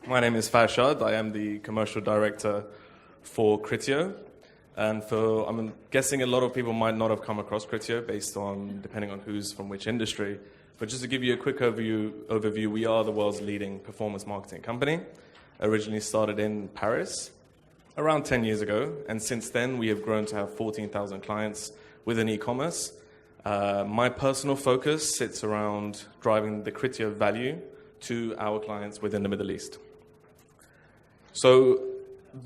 My name is Farshad. I am the commercial director for Criteo. And I'm guessing a lot of people might not have come across Criteo based on, depending on who's from which industry. But just to give you a quick overview, we are the world's leading performance marketing company. Originally started in Paris around 10 years ago. And since then, we have grown to have 14,000 clients within e-commerce. My personal focus sits around driving the Criteo value to our clients within the Middle East. So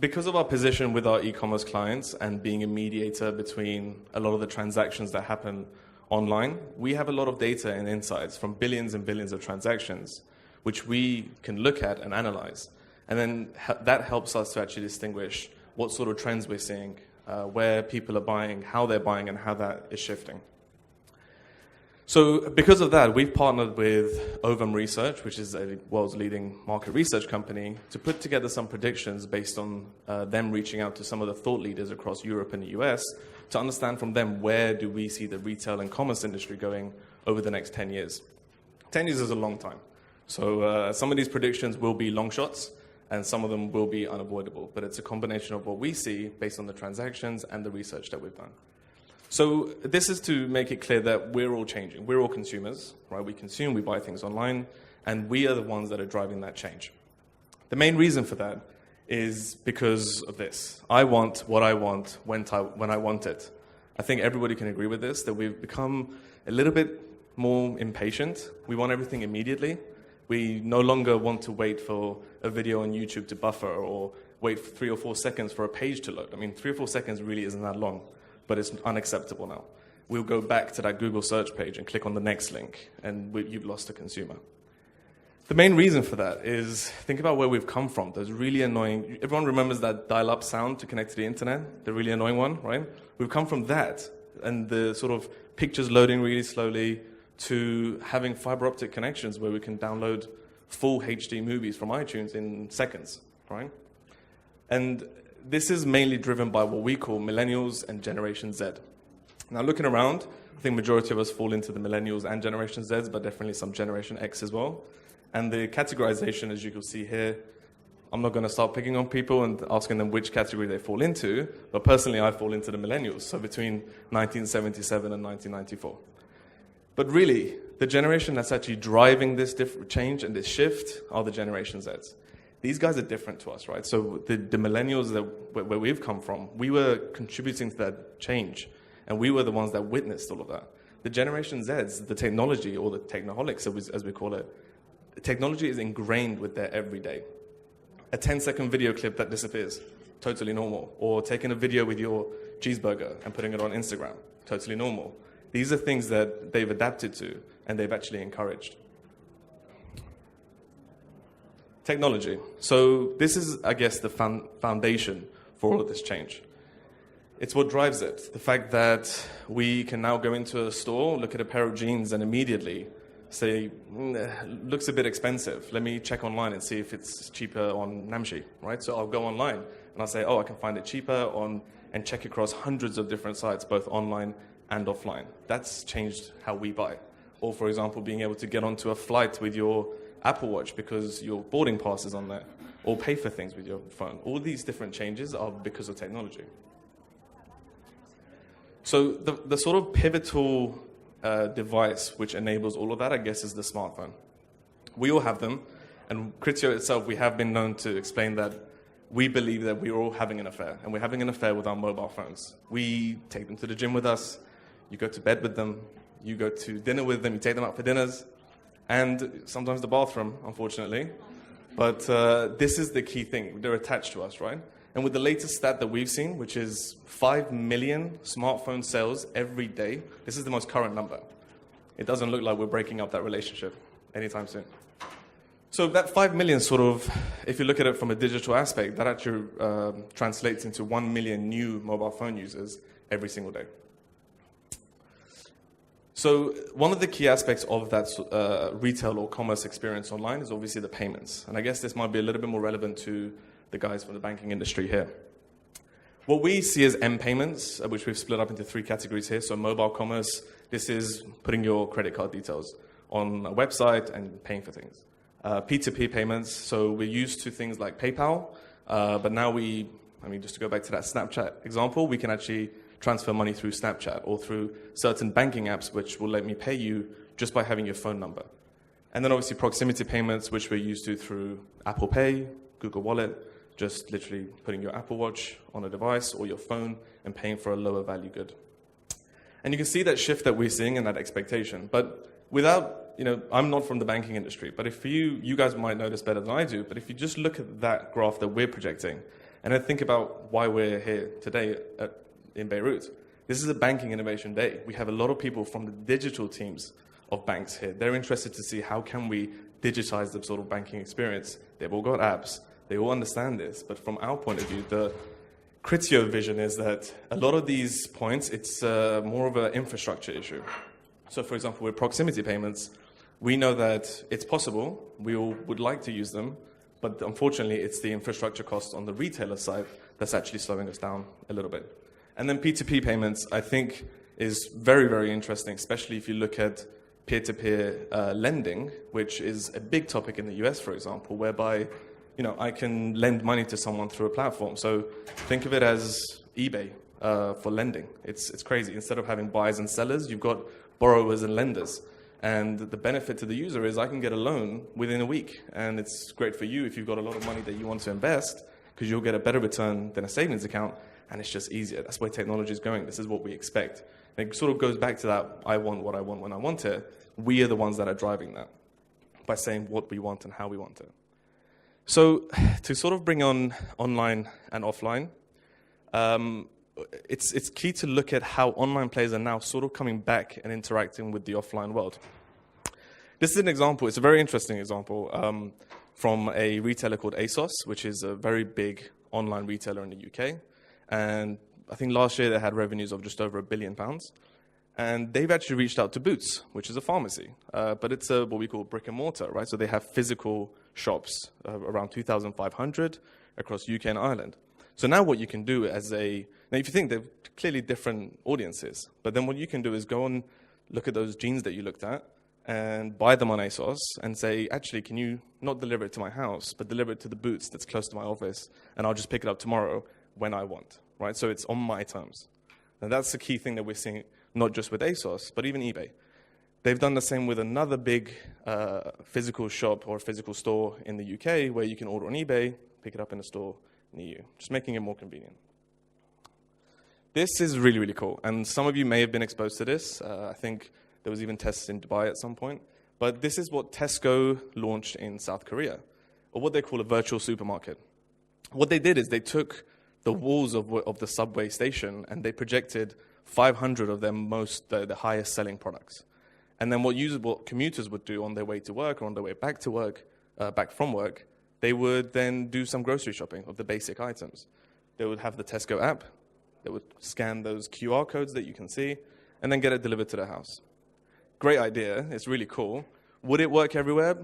because of our position with our e-commerce clients and being a mediator between a lot of the transactions that happen online, we have a lot of data and insights from billions and billions of transactions, which we can look at and analyze. And then that helps us to actually distinguish what sort of trends we're seeing, where people are buying, how they're buying, and how that is shifting. So because of that, we've partnered with Ovum Research, which is a world's leading market research company, to put together some predictions based on them reaching out to some of the thought leaders across Europe and the US to understand from them where do we see the retail and commerce industry going over the next 10 years. 10 years is a long time. So some of these predictions will be long shots and some of them will be unavoidable. But it's a combination of what we see based on the transactions and the research that we've done. So this is to make it clear that we're all changing. We're all consumers, right? We consume, we buy things online, and we are the ones that are driving that change. The main reason for that is because of this. I want what I want when I want it. I think everybody can agree with this, that we've become a little bit more impatient. We want everything immediately. We no longer want to wait for a video on YouTube to buffer or wait for 3 or 4 seconds for a page to load. I mean, 3 or 4 seconds really isn't that long. But it's unacceptable now. We'll go back to that Google search page and click on the next link, and you've lost a consumer. The main reason for that is, think about where we've come from. Those really annoying, everyone remembers that dial-up sound to connect to the internet, the really annoying one, right? We've come from that, and the sort of pictures loading really slowly, to having fiber optic connections where we can download full HD movies from iTunes in seconds, right? And this is mainly driven by what we call millennials and Generation Z. Now, looking around, I think majority of us fall into the millennials and Generation Zs, but definitely some Generation X as well. And the categorization, as you can see here, I'm not going to start picking on people and asking them which category they fall into, but personally, I fall into the millennials, so between 1977 and 1994. But really, the generation that's actually driving this change and this shift are the Generation Zs. These guys are different to us, right? So the millennials where we've come from, we were contributing to that change, and we were the ones that witnessed all of that. The Generation Zs, the technology, or the technoholics, as we call it, technology is ingrained with their everyday. A 10-second video clip that disappears, totally normal. Or taking a video with your cheeseburger and putting it on Instagram, totally normal. These are things that they've adapted to, and they've actually encouraged. Technology. So this is, I guess, the foundation for all of this change. It's what drives it. The fact that we can now go into a store, look at a pair of jeans, and immediately say, looks a bit expensive. Let me check online and see if it's cheaper on Namshi, right? So I'll go online and I'll say, I can find it cheaper and check across hundreds of different sites, both online and offline. That's changed how we buy. Or, for example, being able to get onto a flight with your Apple Watch because your boarding pass is on there, or pay for things with your phone. All these different changes are because of technology. So the sort of pivotal device which enables all of that, I guess, is the smartphone. We all have them, and Criteo itself, we have been known to explain that we believe that we're all having an affair, and we're having an affair with our mobile phones. We take them to the gym with us, you go to bed with them, you go to dinner with them, you take them out for dinners, and sometimes the bathroom, unfortunately. But this is the key thing. They're attached to us, right? And with the latest stat that we've seen, which is 5 million smartphone sales every day, this is the most current number. It doesn't look like we're breaking up that relationship anytime soon. So that 5 million sort of, if you look at it from a digital aspect, that actually translates into 1 million new mobile phone users every single day. So one of the key aspects of that retail or commerce experience online is obviously the payments. And I guess this might be a little bit more relevant to the guys from the banking industry here. What we see as m-payments, which we've split up into 3 categories here. So mobile commerce, this is putting your credit card details on a website and paying for things. P2P payments, so we're used to things like PayPal, but now just to go back to that Snapchat example, we can actually transfer money through Snapchat or through certain banking apps, which will let me pay you just by having your phone number. And then obviously proximity payments, which we're used to through Apple Pay, Google Wallet, just literally putting your Apple Watch on a device or your phone and paying for a lower value good. And you can see that shift that we're seeing and that expectation. But without, I'm not from the banking industry, but if you guys might know this better than I do, but if you just look at that graph that we're projecting and then think about why we're here today in Beirut, this is a banking innovation day. We have a lot of people from the digital teams of banks here. They're interested to see how can we digitize the sort of banking experience. They've all got apps. They all understand this. But from our point of view, the Criteo vision is that a lot of these points, it's more of an infrastructure issue. So for example, with proximity payments, we know that it's possible. We all would like to use them. But unfortunately, it's the infrastructure cost on the retailer side that's actually slowing us down a little bit. And then P2P payments, I think, is very, very interesting, especially if you look at peer-to-peer lending, which is a big topic in the US, for example, whereby I can lend money to someone through a platform. So think of it as eBay for lending. It's crazy. Instead of having buyers and sellers, you've got borrowers and lenders. And the benefit to the user is I can get a loan within a week. And it's great for you if you've got a lot of money that you want to invest, because you'll get a better return than a savings account, and it's just easier. That's where technology is going. This is what we expect. And it sort of goes back to that, I want what I want when I want it. We are the ones that are driving that by saying what we want and how we want it. So to sort of bring on online and offline, it's key to look at how online players are now sort of coming back and interacting with the offline world. This is an example. It's a very interesting example from a retailer called ASOS, which is a very big online retailer in the UK. And I think last year they had revenues of just over £1 billion. And they've actually reached out to Boots, which is a pharmacy. But it's what we call brick and mortar, right? So they have physical shops, around 2,500 across UK and Ireland. So now what you can do now if you think they're clearly different audiences, but then what you can do is go and look at those jeans that you looked at and buy them on ASOS and say, actually, can you not deliver it to my house, but deliver it to the Boots that's close to my office, and I'll just pick it up tomorrow when I want, right? So it's on my terms. And that's the key thing that we're seeing, not just with ASOS, but even eBay. They've done the same with another big physical shop or physical store in the UK where you can order on eBay, pick it up in a store near you, just making it more convenient. This is really, really cool. And some of you may have been exposed to this. I think there was even tests in Dubai at some point. But this is what Tesco launched in South Korea, or what they call a virtual supermarket. What they did is they took the walls of the subway station and they projected 500 of their the highest selling products. And then what commuters would do on their way to work or on their way back to work, back from work, they would then do some grocery shopping of the basic items. They would have the Tesco app. They would scan those QR codes that you can see and then get it delivered to their house. Great idea. It's really cool. Would it work everywhere?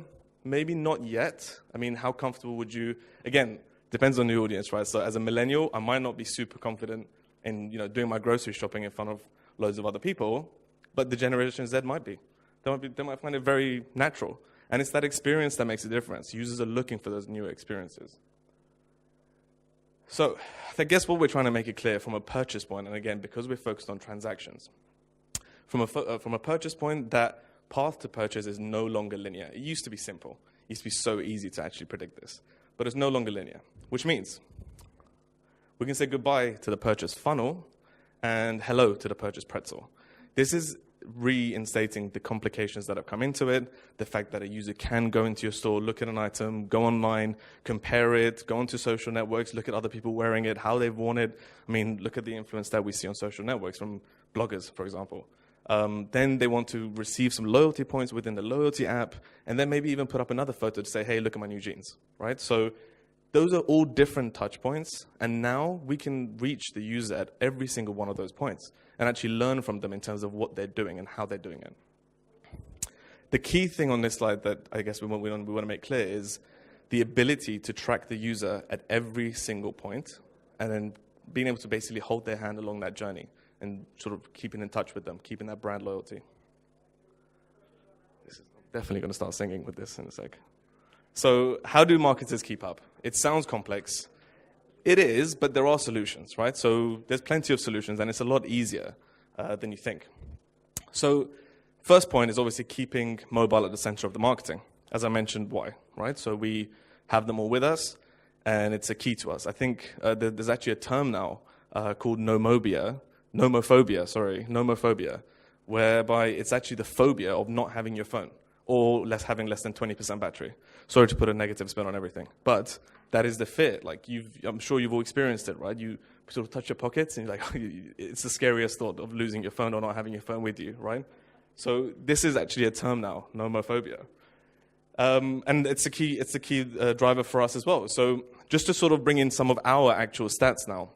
Maybe not yet. I mean, how comfortable would you? Again, depends on the audience, right? So as a millennial, I might not be super confident in doing my grocery shopping in front of loads of other people, but the Generation Z might be. They might find it very natural. And it's that experience that makes a difference. Users are looking for those new experiences. So I guess what we're trying to make it clear from a purchase point, and again, because we're focused on transactions, from a purchase point, that path to purchase is no longer linear. It used to be simple. It used to be so easy to actually predict this. But it's no longer linear, which means we can say goodbye to the purchase funnel and hello to the purchase pretzel. This is reinstating the complications that have come into it, the fact that a user can go into your store, look at an item, go online, compare it, go onto social networks, look at other people wearing it, how they've worn it. I mean, look at the influence that we see on social networks from bloggers, for example. Then they want to receive some loyalty points within the loyalty app, and then maybe even put up another photo to say, hey, look at my new jeans, right? So those are all different touch points, and now we can reach the user at every single one of those points and actually learn from them in terms of what they're doing and how they're doing it. The key thing on this slide that I guess we want to make clear is the ability to track the user at every single point and then being able to basically hold their hand along that journey and sort of keeping in touch with them, keeping that brand loyalty. I'm definitely going to start singing with this in a sec. So how do marketers keep up? It sounds complex. It is, but there are solutions, right? So there's plenty of solutions, and it's a lot easier than you think. So first point is obviously keeping mobile at the center of the marketing. As I mentioned, why, right? So we have them all with us, and it's a key to us. I think there's actually a term now called nomophobia, whereby it's actually the phobia of not having your phone or having less than 20% battery. Sorry to put a negative spin on everything, but that is the fear. Like I'm sure you've all experienced it, right? You sort of touch your pockets and you're like, it's the scariest thought of losing your phone or not having your phone with you, right? So this is actually a term now, nomophobia. And it's a key driver for us as well. So just to sort of bring in some of our actual stats now,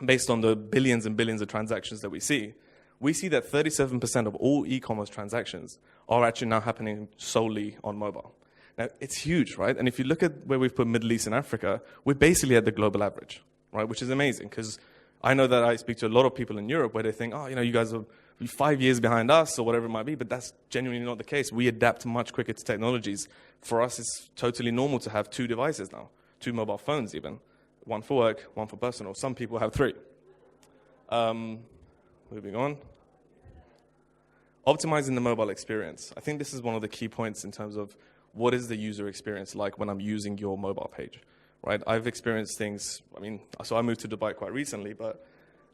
based on the billions and billions of transactions that we see that 37% of all e-commerce transactions are actually now happening solely on mobile. Now, it's huge, right? And if you look at where we've put Middle East and Africa, we're basically at the global average, right? Which is amazing, because I know that I speak to a lot of people in Europe where they think, you guys are 5 years behind us or whatever it might be, but that's genuinely not the case. We adapt much quicker to technologies. For us, it's totally normal to have 2 devices now, 2 mobile phones even. One for work, one for personal. Some people have 3. Moving on. Optimizing the mobile experience. I think this is one of the key points in terms of what is the user experience like when I'm using your mobile page, right? I've experienced things, so I moved to Dubai quite recently, but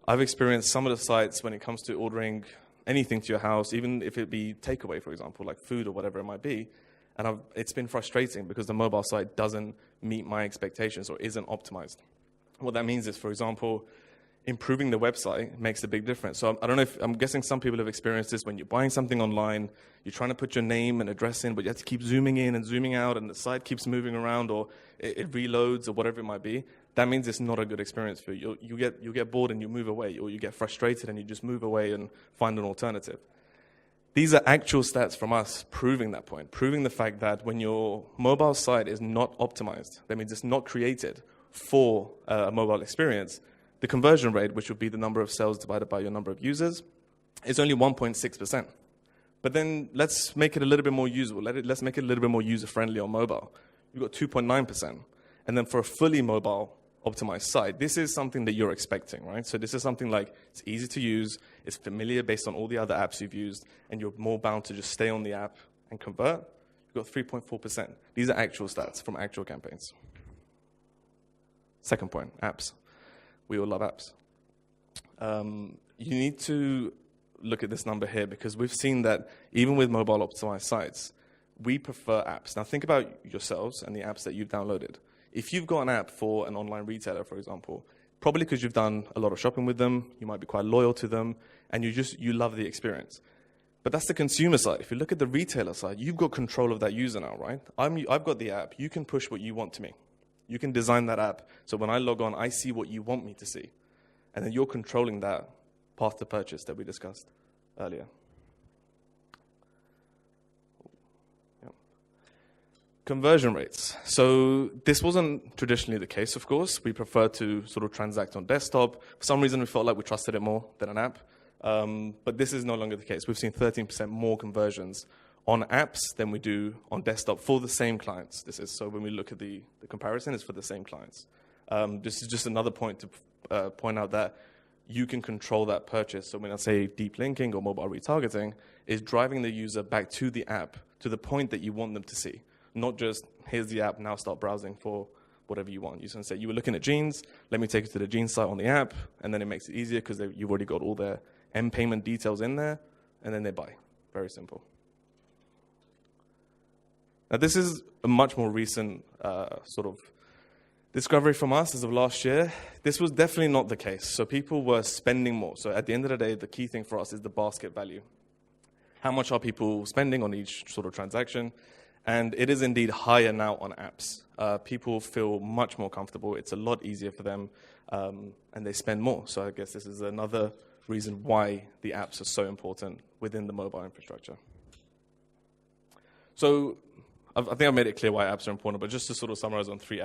I've experienced some of the sites when it comes to ordering anything to your house, even if it be takeaway, for example, like food or whatever it might be, and it's been frustrating because the mobile site doesn't meet my expectations or isn't optimized. What that means is, for example, improving the website makes a big difference. So I don't know I'm guessing some people have experienced this when you're buying something online, you're trying to put your name and address in, but you have to keep zooming in and zooming out, and the site keeps moving around, or it reloads or whatever it might be. That means it's not a good experience for you. You get bored and you move away, or you get frustrated and you just move away and find an alternative. These are actual stats from us proving that point, proving the fact that when your mobile site is not optimized, that means it's not created for a mobile experience, the conversion rate, which would be the number of sales divided by your number of users, is only 1.6%. But then let's make it a little bit more usable. Let's make it a little bit more user-friendly on mobile. You've got 2.9%. And then for a fully mobile optimized site, this is something that you're expecting, right? So this is something like it's easy to use, it's familiar based on all the other apps you've used, and you're more bound to just stay on the app and convert. You've got 3.4%. These are actual stats from actual campaigns. Second point, apps. We all love apps. You need to look at this number here, because we've seen that even with mobile optimized sites, we prefer apps. Now think about yourselves and the apps that you've downloaded. If you've got an app for an online retailer, for example, probably because you've done a lot of shopping with them, you might be quite loyal to them, and you love the experience. But that's the consumer side. If you look at the retailer side, you've got control of that user now, right? I've got the app. You can push what you want to me. You can design that app so when I log on, I see what you want me to see. And then you're controlling that path to purchase that we discussed earlier. Yep. Conversion rates. So this wasn't traditionally the case, of course. We prefer to sort of transact on desktop. For some reason, we felt like we trusted it more than an app. But this is no longer the case. We've seen 13% more conversions on apps than we do on desktop for the same clients. This is so when we look at the comparison, it's for the same clients. This is just another point to point out that you can control that purchase. So when I say deep linking or mobile retargeting, is driving the user back to the app to the point that you want them to see, not just here's the app, now start browsing for whatever you want. You can say you were looking at jeans, let me take you to the jeans site on the app, and then it makes it easier because you've already got all their end payment details in there, and then they buy. Very simple. Now, this is a much more recent sort of discovery from us as of last year. This was definitely not the case. So people were spending more. So at the end of the day, the key thing for us is the basket value. How much are people spending on each sort of transaction? And it is indeed higher now on apps. People feel much more comfortable. It's a lot easier for them, and they spend more. So I guess this is another reason why the apps are so important within the mobile infrastructure. So I think I made it clear why apps are important, but just to sort of summarize on three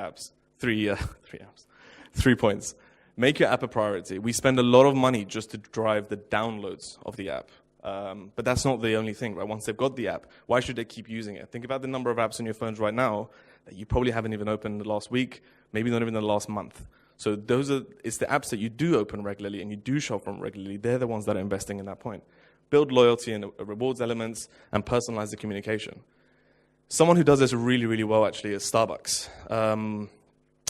points. Make your app a priority. We spend a lot of money just to drive the downloads of the app. But that's not the only thing, right? Once they've got the app, why should they keep using it? Think about the number of apps on your phones right now that you probably haven't even opened in the last week, maybe not even in the last month. So it's the apps that you do open regularly and you do shop from regularly. They're the ones that are investing in that point. Build loyalty and rewards elements and personalize the communication. Someone who does this really, really well actually is Starbucks.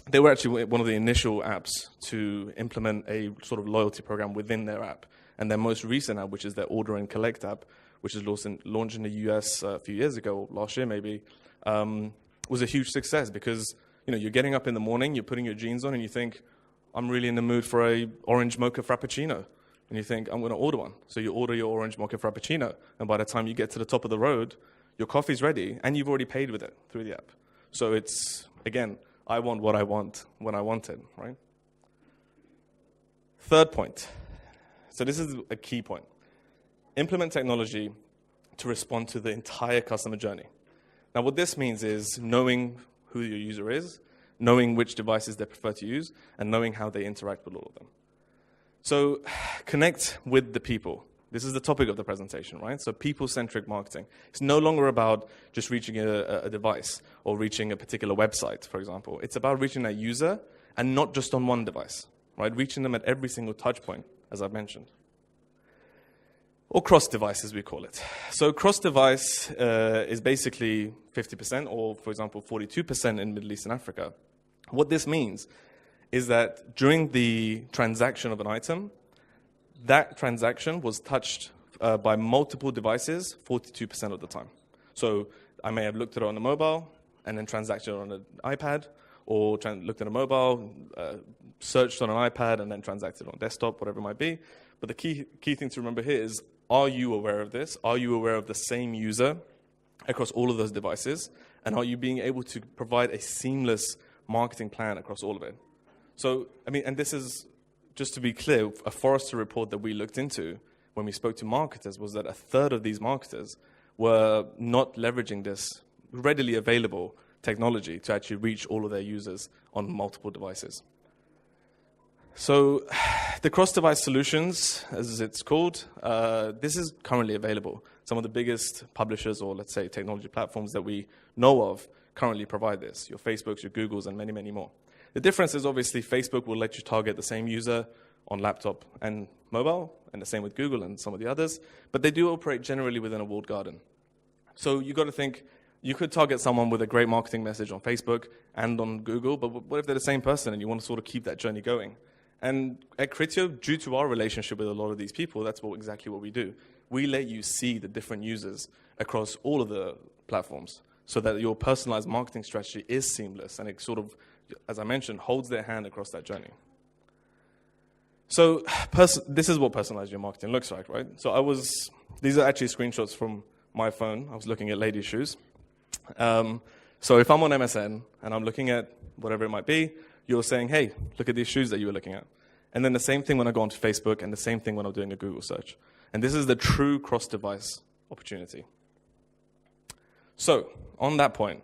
They were actually one of the initial apps to implement a sort of loyalty program within their app. And their most recent app, which is their Order and Collect app, which is launched in the US a few years ago, last year maybe, was a huge success because you're getting up in the morning, you're putting your jeans on, and you think, I'm really in the mood for a orange mocha frappuccino. And you think, I'm going to order one. So you order your orange mocha frappuccino, and by the time you get to the top of the road, your coffee's ready, and you've already paid with it through the app. So it's, again, I want what I want when I want it, right? Third point. So this is a key point. Implement technology to respond to the entire customer journey. Now, what this means is knowing who your user is, knowing which devices they prefer to use, and knowing how they interact with all of them. So connect with the people. This is the topic of the presentation, right? So people-centric marketing. It's no longer about just reaching a device or reaching a particular website, for example. It's about reaching that user and not just on one device, right? Reaching them at every single touch point, as I've mentioned. Or cross-device, as we call it. So cross-device is basically 50%, or for example, 42% in Middle East and Africa. What this means is that during the transaction of an item, that transaction was touched by multiple devices 42% of the time. So I may have looked at it on a mobile and then transacted on an iPad, or looked at a mobile, searched on an iPad, and then transacted on desktop, whatever it might be. But the key thing to remember here is, are you aware of this? Are you aware of the same user across all of those devices? And are you being able to provide a seamless marketing plan across all of it? So, and this is, just to be clear, a Forrester report that we looked into when we spoke to marketers was that a third of these marketers were not leveraging this readily available technology to actually reach all of their users on multiple devices. So the cross-device solutions, as it's called, this is currently available. Some of the biggest publishers, or let's say technology platforms that we know of, currently provide this. Your Facebooks, your Googles, and many, many more. The difference is obviously Facebook will let you target the same user on laptop and mobile, and the same with Google and some of the others, but they do operate generally within a walled garden. So you've got to think, you could target someone with a great marketing message on Facebook and on Google, but what if they're the same person and you want to sort of keep that journey going? And at Criteo, due to our relationship with a lot of these people, that's exactly what we do. We let you see the different users across all of the platforms so that your personalized marketing strategy is seamless and it sort of, as I mentioned, holds their hand across that journey. So this is what personalized your marketing looks like, right? So these are actually screenshots from my phone. I was looking at ladies' shoes. So if I'm on MSN and I'm looking at whatever it might be, you're saying, hey, look at these shoes that you were looking at. And then the same thing when I go onto Facebook, and the same thing when I'm doing a Google search. And this is the true cross-device opportunity. So on that point,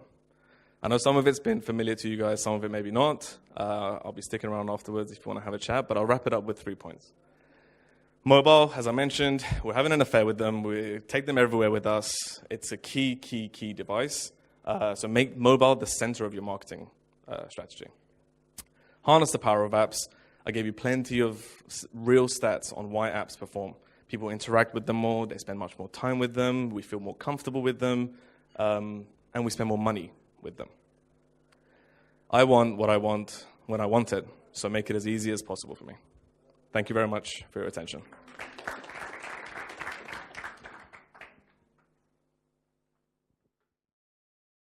I know some of it's been familiar to you guys, some of it maybe not. I'll be sticking around afterwards if you want to have a chat, but I'll wrap it up with 3 points. Mobile, as I mentioned, we're having an affair with them. We take them everywhere with us. It's a key device. So make mobile the center of your marketing strategy. Harness the power of apps. I gave you plenty of real stats on why apps perform. People interact with them more. They spend much more time with them. We feel more comfortable with them. And we spend more money with them. I want what I want when I want it. So make it as easy as possible for me. Thank you very much for your attention.